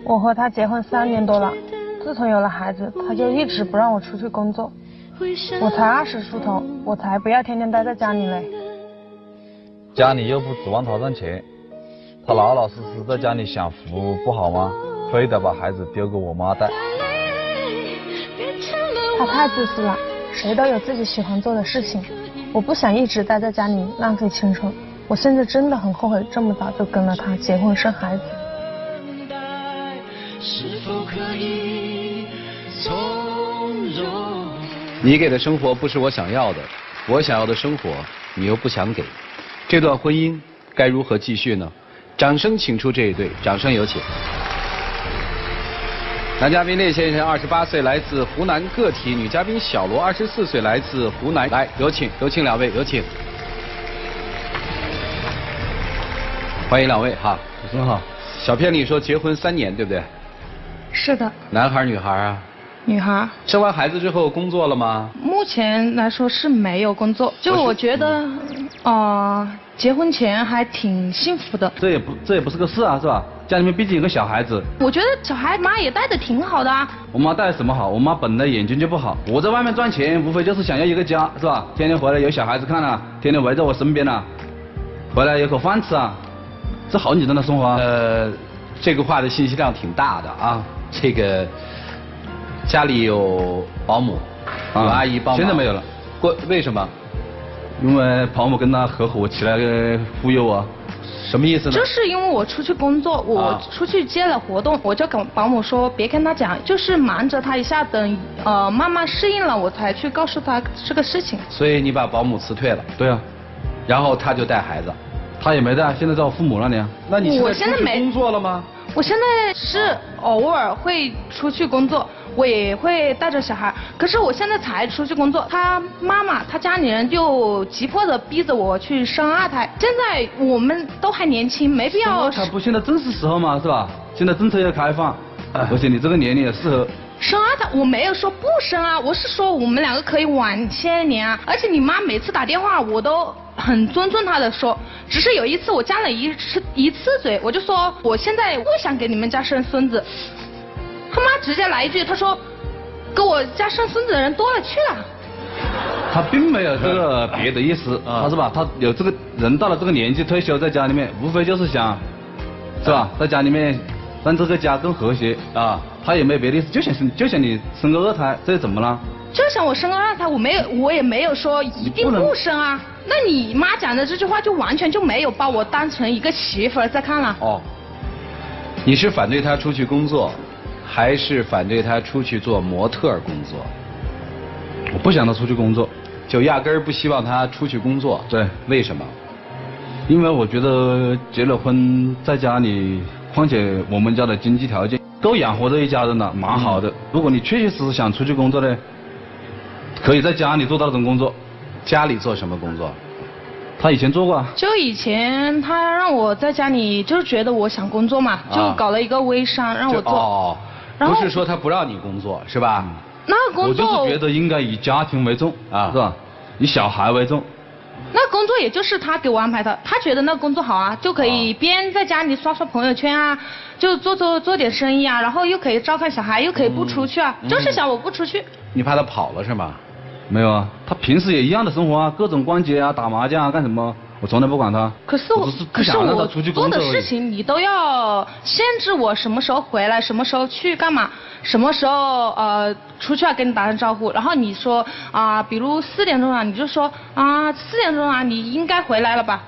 我和他结婚3年多了，自从有了孩子，他就一直不让我出去工作。我才20出头，我才不要天天待在家里嘞。家里又不指望他挣钱，他老老实实在家里享福不好吗？非得把孩子丢给我妈带。他太自私了，谁都有自己喜欢做的事情。我不想一直待在家里浪费青春。我现在真的很后悔这么早就跟了他结婚生孩子。你给的生活不是我想要的，我想要的生活你又不想给，这段婚姻该如何继续呢？掌声请出这一对，掌声有请。男嘉宾列先生28岁，来自湖南个体；女嘉宾小罗24岁，来自湖南。来，有请两位，有请。欢迎两位哈，主持人好。小片里说结婚3年，对不对？是的。男孩女孩啊？女孩。生完孩子之后工作了吗？目前来说是没有工作，就我觉得，结婚前还挺幸福的。这也不是个事啊，是吧？家里面毕竟有个小孩子。我觉得小孩妈也带的挺好的啊。我妈带什么好？我妈本来眼睛就不好。我在外面赚钱，无非就是想要一个家，是吧？天天回来有小孩子看啊，天天围在我身边啊，回来有口饭吃啊，这好简单的生活啊。这个话的信息量挺大的啊。这个家里有保姆，有阿姨帮忙。现在没有了。为什么？因为保姆跟他合伙起来忽悠我。什么意思呢？就是因为我出去工作，我出去接了活动，我就跟保姆说别跟他讲，就是瞒着他一下，等慢慢适应了，我才去告诉他这个事情。所以你把保姆辞退了？对啊。然后他就带孩子？他也没带，现在在我父母那里啊。那你现在出去工作了吗？我现在是偶尔会出去工作，我也会带着小孩，可是我现在才出去工作，他妈妈他家里人就急迫的逼着我去生2胎。现在我们都还年轻，没必要。他不现在正是时候嘛，是吧？现在政策要开放，而且你这个年龄也适合。生2胎我没有说不生啊，我是说我们2个可以晚些年啊。而且你妈每次打电话我都很尊重她的说，只是有一次我加了一次嘴，我就说我现在不想给你们家生孙子，他妈直接来一句，他说给我家生孙子的人多了去了。他并没有这个别的意思，他是吧？他有这个人到了这个年纪退休，在家里面无非就是想，是吧？在家里面让这个家更和谐啊。他也没别的意思，就想你生个2胎，这怎么了？就想我生个2胎，我也没有说一定不生啊。那你妈讲的这句话就完全就没有把我当成一个媳妇儿在看了。哦，你是反对他出去工作，还是反对他出去做模特工作？我不想他出去工作，就压根儿不希望他出去工作。对，为什么？因为我觉得结了婚在家里，况且我们家的经济条件够养活这一家人了，蛮好的。如果你确确实实想出去工作呢，可以在家里做到这种工作。家里做什么工作？他以前做过啊。就以前他让我在家里，就是觉得我想工作嘛，就搞了一个微商让我做。哦，不是说他不让你工作是吧？那个工作我就是觉得应该以家庭为重啊，是吧？以小孩为重。那工作也就是他给我安排的，他觉得那个工作好啊，就可以边在家里刷朋友圈啊，就做点生意啊，然后又可以照看小孩，又可以不出去啊，就是想我不出去。你怕他跑了是吗？没有啊，他平时也一样的生活啊，各种逛街啊、打麻将啊、干什么，我从来不管他。可是我做的事情你都要限制我什么时候回来，什么时候去干嘛，什么时候出去要跟你打声招呼。然后你说比如4点钟啊，你就说4点钟啊，你应该回来了吧？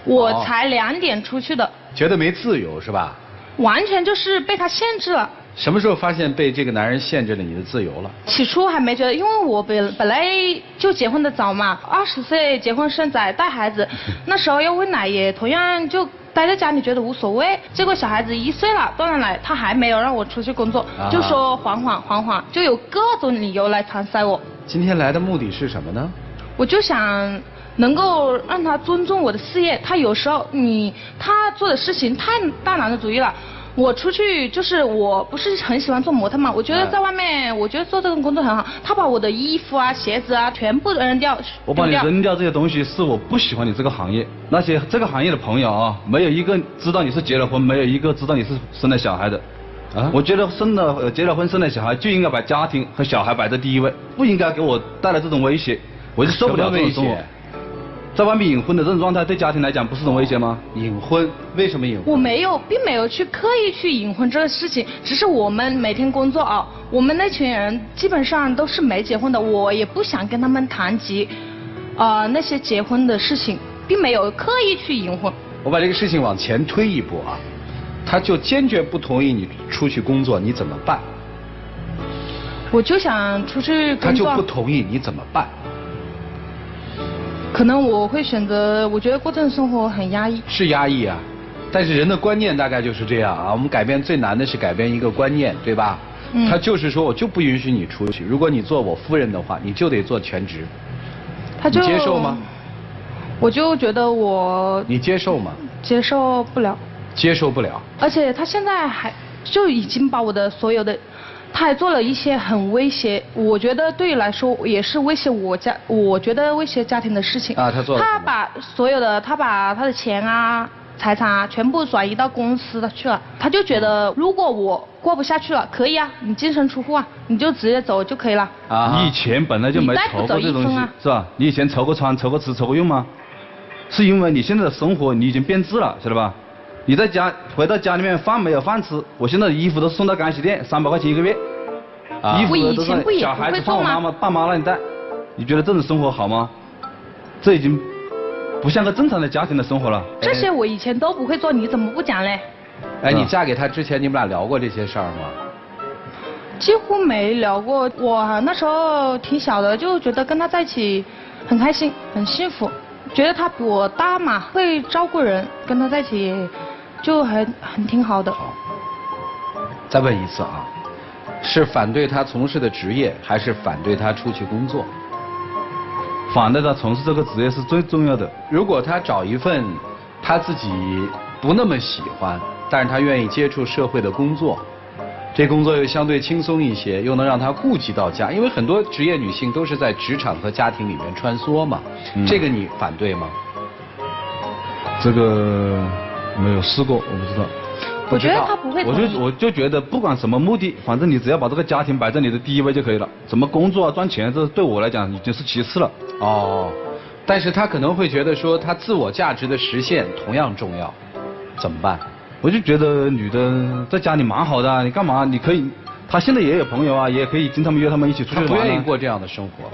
我才2点出去的。觉得没自由是吧？完全就是被他限制了。什么时候发现被这个男人限制了你的自由了？起初还没觉得，因为我本来就结婚的早嘛，20岁结婚生仔带孩子，那时候要喂奶也同样就待在家里觉得无所谓。结果小孩子1岁了，断了奶，他还没有让我出去工作，就说缓缓，就有各种理由来搪塞我。今天来的目的是什么呢？我就想能够让他尊重我的事业，他有时候他做的事情太大男子主义了。我出去就是我不是很喜欢做模特嘛，我觉得在外面，我觉得做这个工作很好。他把我的衣服啊、鞋子啊全部扔掉。我把你扔掉这些东西是我不喜欢你这个行业。那些这个行业的朋友啊，没有一个知道你是结了婚，没有一个知道你是生了小孩的。啊，我觉得结了婚生了小孩就应该把家庭和小孩摆在第一位，不应该给我带来这种威胁，我就受不了这种生活。在外面隐婚的这种状态，对家庭来讲不是种威胁吗？隐婚？为什么隐婚？我没有，并没有去刻意去隐婚这个事情，只是我们每天工作啊，我们那群人基本上都是没结婚的，我也不想跟他们谈及，那些结婚的事情，并没有刻意去隐婚。我把这个事情往前推一步啊，他就坚决不同意你出去工作，你怎么办？我就想出去工作。他就不同意，你怎么办？可能我会选择，我觉得过这种生活很压抑。是压抑啊，但是人的观念大概就是这样啊。我们改变最难的是改变一个观念，对吧？他就是说我就不允许你出去，如果你做我夫人的话，你就得做全职。他就你接受吗？我就觉得你接受吗？接受不了。接受不了。而且他现在就已经把我的所有的。他还做了一些很威胁，我觉得对于来说也是威胁我觉得威胁家庭的事情。啊，他做了。他把他的钱啊、财产啊全部转移到公司的去了。他就觉得如果我过不下去了，可以啊，你净身出户啊，你就直接走就可以了。啊，你以前本来就没愁过这东西，是吧？你以前愁过穿、愁过吃、愁过用吗？是因为你现在的生活你已经变质了，晓得吧？你在家回到家里面饭没有饭吃，我现在的衣服都是送到干洗店，300块钱1个月，衣服都是小孩子放我爸妈那里带，你觉得这种生活好吗？这已经不像个正常的家庭的生活了。这些我以前都不会做，你怎么不讲嘞？哎，你嫁给他之前，你们俩聊过这些事儿吗？几乎没聊过，我那时候挺小的，就觉得跟他在一起很开心，很幸福，觉得他比我大嘛，会照顾人，跟他在一起。就很挺好的。好，再问一次啊，是反对他从事的职业，还是反对他出去工作？反对他从事这个职业是最重要的。如果他找一份他自己不那么喜欢，但是他愿意接触社会的工作，这工作又相对轻松一些，又能让他顾及到家，因为很多职业女性都是在职场和家庭里面穿梭嘛。这个你反对吗？这个。没有试过，我不知道。我觉得他不会。我就觉得不管什么目的，反正你只要把这个家庭摆在你的第一位就可以了。什么工作啊、赚钱，这对我来讲已经是其次了。哦，但是他可能会觉得说，他自我价值的实现同样重要，怎么办？我就觉得女的在家里蛮好的，你干嘛？你可以，她现在也有朋友啊，也可以经常约他们一起出去玩。她不愿意过这样的生活。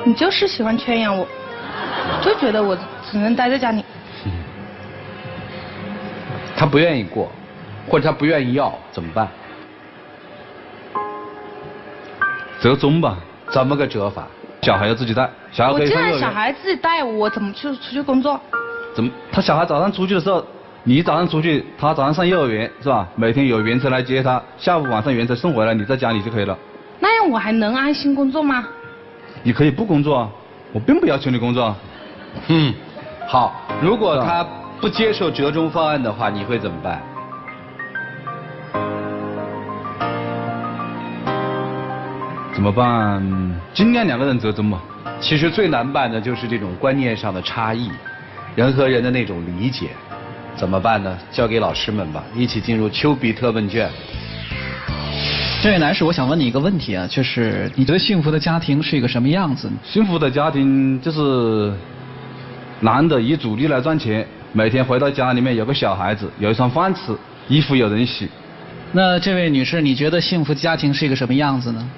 你就是喜欢圈养我，就觉得我只能待在家里。他不愿意过，或者他不愿意要，怎么办？折中吧。怎么个折法？小孩要自己带，小孩可以上幼儿园。我既然小孩自己带，我怎么出去工作？怎么？他小孩早上出去的时候，你早上出去，他早上上幼儿园是吧？每天有园车来接他，下午晚上园车送回来，你在家里就可以了。那样我还能安心工作吗？你可以不工作啊，我并不要求你工作啊。好，如果他不接受折中方案的话，你会怎么办？怎么办？尽量2个人折中吧。其实最难办的就是这种观念上的差异，人和人的那种理解，怎么办呢？交给老师们吧，一起进入丘比特问卷。这位男士，我想问你一个问题啊，就是你觉得幸福的家庭是一个什么样子呢？幸福的家庭就是男的以主力来赚钱，每天回到家里面有个小孩子，有一双饭吃，衣服有人洗。那这位女士，你觉得幸福家庭是一个什么样子呢？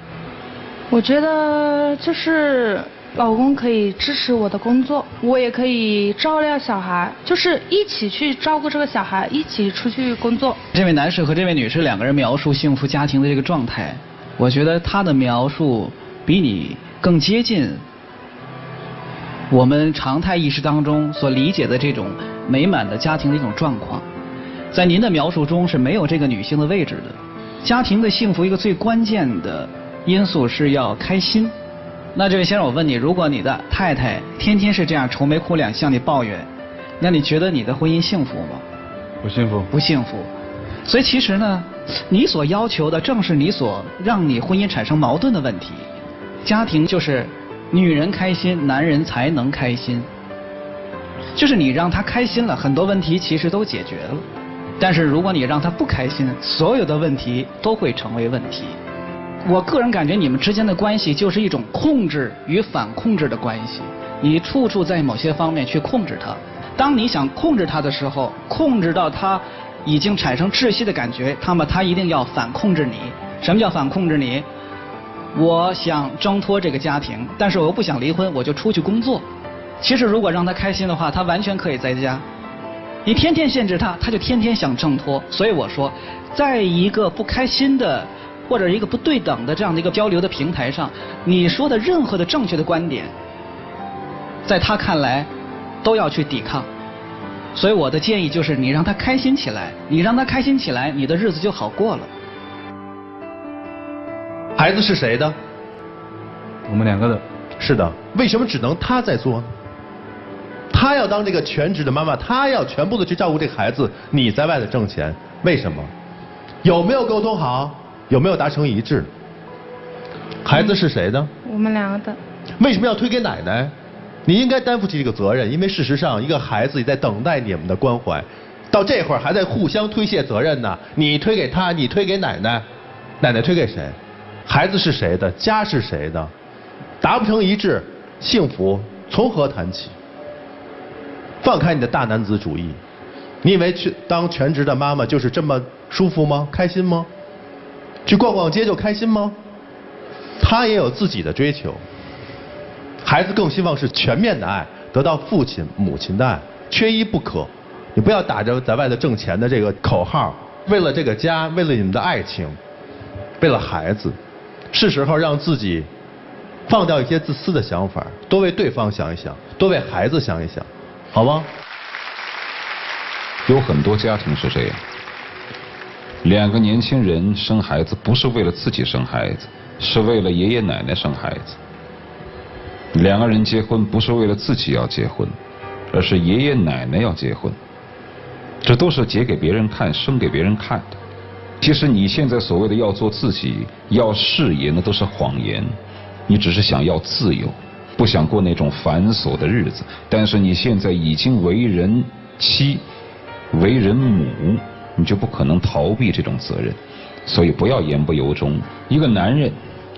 我觉得就是老公可以支持我的工作，我也可以照料小孩，就是一起去照顾这个小孩，一起出去工作。这位男士和这位女士2个人描述幸福家庭的这个状态，我觉得他的描述比你更接近我们常态意识当中所理解的这种美满的家庭的一种状况。在您的描述中是没有这个女性的位置的。家庭的幸福一个最关键的因素是要开心。那这位先生，我问你，如果你的太太天天是这样愁眉苦脸向你抱怨，那你觉得你的婚姻幸福吗？不幸福。不幸福。所以其实呢，你所要求的正是你所让你婚姻产生矛盾的问题。家庭就是女人开心，男人才能开心。就是你让他开心了，很多问题其实都解决了。但是如果你让他不开心，所有的问题都会成为问题。我个人感觉你们之间的关系就是一种控制与反控制的关系。你处处在某些方面去控制他。当你想控制他的时候，控制到他已经产生窒息的感觉，那么他一定要反控制你。什么叫反控制你？我想挣脱这个家庭，但是我又不想离婚，我就出去工作。其实如果让他开心的话，他完全可以在家。你天天限制他，他就天天想挣脱。所以我说，在一个不开心的或者一个不对等的这样的一个交流的平台上，你说的任何的正确的观点，在他看来都要去抵抗。所以我的建议就是，你让他开心起来，你让他开心起来，你的日子就好过了。孩子是谁的？我们两个的。是的。为什么只能他在做呢？他要当这个全职的妈妈，他要全部的去照顾这个孩子，你在外头挣钱，为什么？有没有沟通好？有没有达成一致？孩子是谁的？我们两个的。为什么要推给奶奶？你应该担负起这个责任，因为事实上一个孩子也在等待你们的关怀，到这会儿还在互相推卸责任呢。你推给他，你推给奶奶，奶奶推给谁？孩子是谁的？家是谁的？达不成一致，幸福从何谈起？放开你的大男子主义，你以为去当全职的妈妈就是这么舒服吗？开心吗？去逛逛街就开心吗？他也有自己的追求。孩子更希望是全面的爱，得到父亲母亲的爱，缺一不可。你不要打着在外头挣钱的这个口号，为了这个家，为了你们的爱情，为了孩子，是时候让自己放掉一些自私的想法，多为对方想一想，多为孩子想一想，好吗？有很多家庭是这样，两个年轻人生孩子不是为了自己生孩子，是为了爷爷奶奶生孩子。两个人结婚不是为了自己要结婚，而是爷爷奶奶要结婚。这都是结给别人看，生给别人看的。其实你现在所谓的要做自己，要事业，那都是谎言。你只是想要自由，不想过那种繁琐的日子。但是你现在已经为人妻，为人母，你就不可能逃避这种责任。所以不要言不由衷。一个男人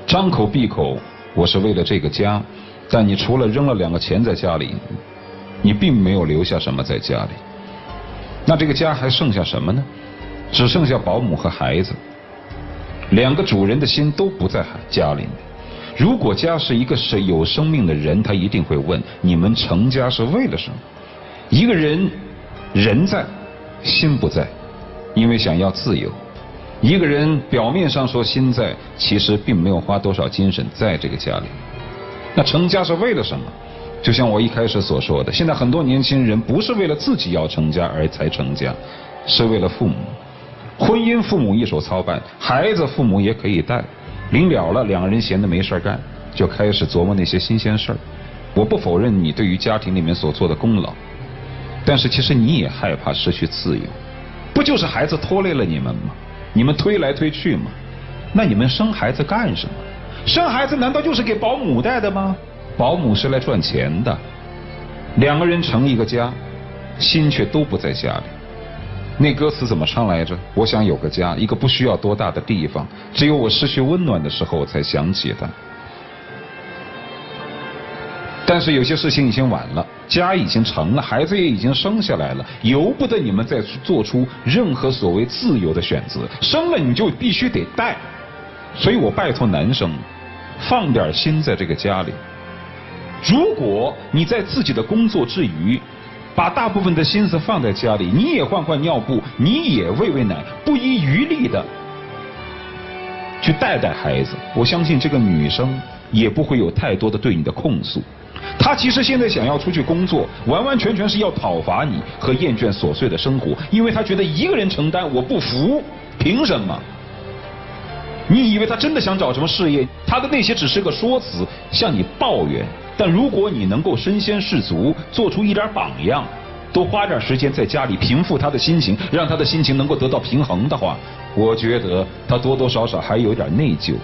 张口闭口我是为了这个家，但你除了扔了2个钱在家里，你并没有留下什么在家里。那这个家还剩下什么呢？只剩下保姆和孩子。2个主人的心都不在家里面。如果家是一个有生命的人，他一定会问：你们成家是为了什么？一个人人在，心不在，因为想要自由。一个人表面上说心在，其实并没有花多少精神在这个家里。那成家是为了什么？就像我一开始所说的，现在很多年轻人不是为了自己要成家而才成家，是为了父母。婚姻父母一手操办，孩子父母也可以带。临了了，2个人闲得没事干，就开始琢磨那些新鲜事儿。我不否认你对于家庭里面所做的功劳，但是其实你也害怕失去自由。不就是孩子拖累了你们吗？你们推来推去吗？那你们生孩子干什么？生孩子难道就是给保姆带的吗？保姆是来赚钱的。2个人成一个家，心却都不在家里。那歌词怎么唱来着？我想有个家，一个不需要多大的地方，只有我失去温暖的时候才想起它。但是有些事情已经晚了，家已经成了，孩子也已经生下来了，由不得你们再做出任何所谓自由的选择。生了你就必须得带，所以我拜托男生，放点心在这个家里。如果你在自己的工作之余，把大部分的心思放在家里，你也换换尿布，你也喂喂奶，不遗余力的去带带孩子，我相信这个女生也不会有太多的对你的控诉。她其实现在想要出去工作，完完全全是要讨伐你和厌倦琐碎的生活，因为她觉得一个人承担我不服，凭什么？你以为她真的想找什么事业？她的那些只是个说辞，向你抱怨。但如果你能够身先士卒，做出一点榜样，多花点时间在家里平复他的心情，让他的心情能够得到平衡的话，我觉得他多多少少还有点内疚，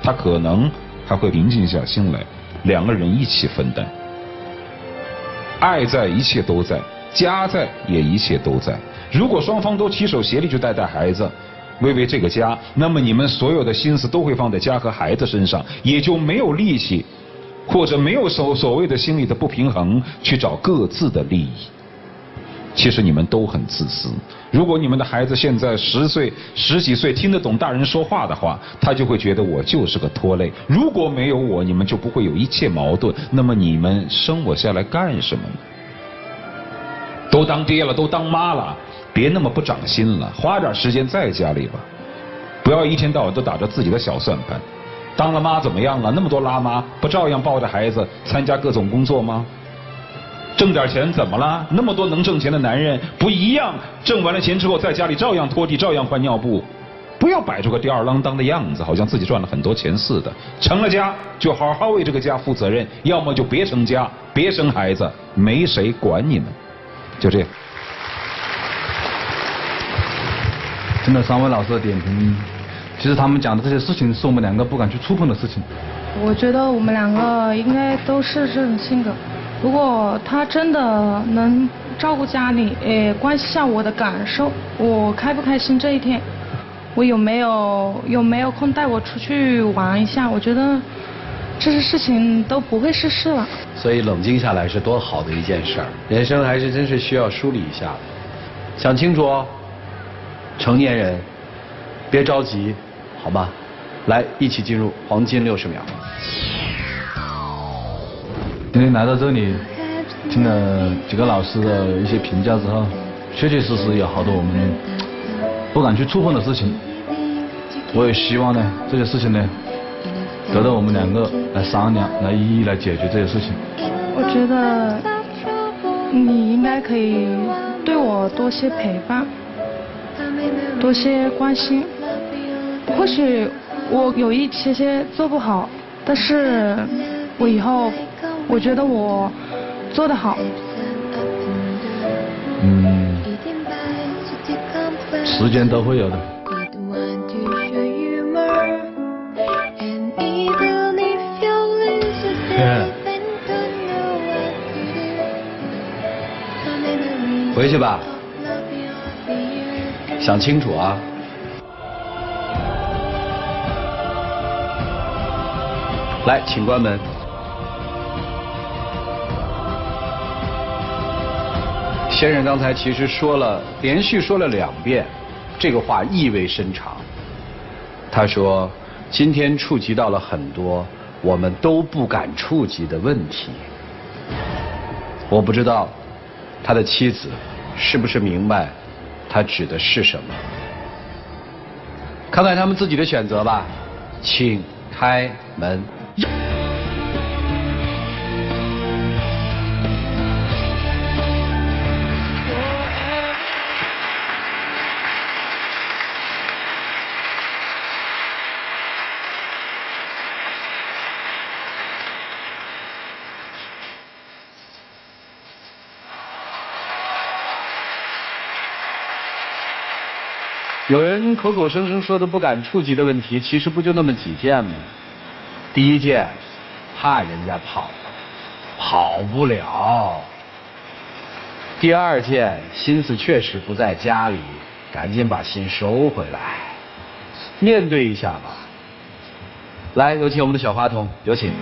他可能还会平静下心来，两个人一起分担。爱在，一切都在；家在，也一切都在。如果双方都齐手协力去带孩子，为这个家，那么你们所有的心思都会放在家和孩子身上，也就没有力气，或者没有所谓的心理的不平衡去找各自的利益。其实你们都很自私。如果你们的孩子现在10岁、10几岁听得懂大人说话的话，他就会觉得我就是个拖累。如果没有我，你们就不会有一切矛盾。那么你们生我下来干什么呢？都当爹了，都当妈了，别那么不长心了，花点时间在家里吧，不要一天到晚都打着自己的小算盘。当了妈怎么样了？那么多拉妈不照样抱着孩子参加各种工作吗？挣点钱怎么了？那么多能挣钱的男人不一样，挣完了钱之后在家里照样拖地，照样换尿布。不要摆出个吊儿郎当的样子，好像自己赚了很多钱似的。成了家就好好为这个家负责任，要么就别成家，别生孩子，没谁管你们。就这样。听了3位老师的点评，其实他们讲的这些事情是我们两个不敢去触碰的事情。我觉得我们两个应该都是这种性格。如果他真的能照顾家里，关心下我的感受，我开不开心这一天，我有没有空带我出去玩一下，我觉得这些事情都不会是事了。所以冷静下来是多好的一件事儿，人生还是真是需要梳理一下的，想清楚哦。成年人，别着急，好吗？来，一起进入黄金60秒。今天来到这里，听了几个老师的一些评价之后，确确实实有好多我们不敢去触碰的事情。我也希望呢，这些事情呢，得到我们两个来商量，来一一来解决这些事情。我觉得你应该可以对我多些陪伴，多些关心。或许我有一些做不好，但是我以后我觉得我做得好。时间都会有的。回去吧，想清楚啊。来，请关门。先生刚才其实连续说了2遍，这个话意味深长。他说，今天触及到了很多我们都不敢触及的问题。我不知道他的妻子是不是明白他指的是什么。看看他们自己的选择吧，请开门。有人口口声声说的不敢触及的问题，其实不就那么几件吗？第1件，怕人家跑不了；第2件，心思确实不在家里，赶紧把心收回来，面对一下吧。来，有请我们的小话筒，有请。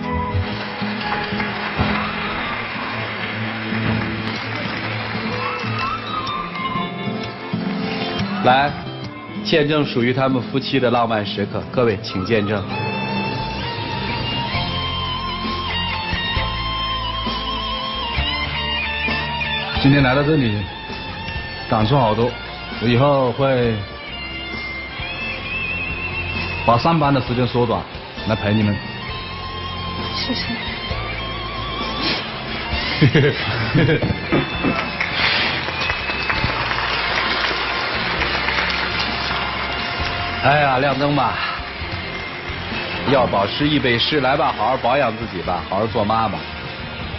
来。见证属于他们夫妻的浪漫时刻，各位请见证。今天来到这里，感触好多，我以后会把上班的时间缩短，来陪你们。谢谢。哎呀，亮灯吧！要保湿易备湿，来吧，好好保养自己吧，好好做妈妈。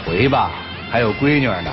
回吧，还有闺女呢。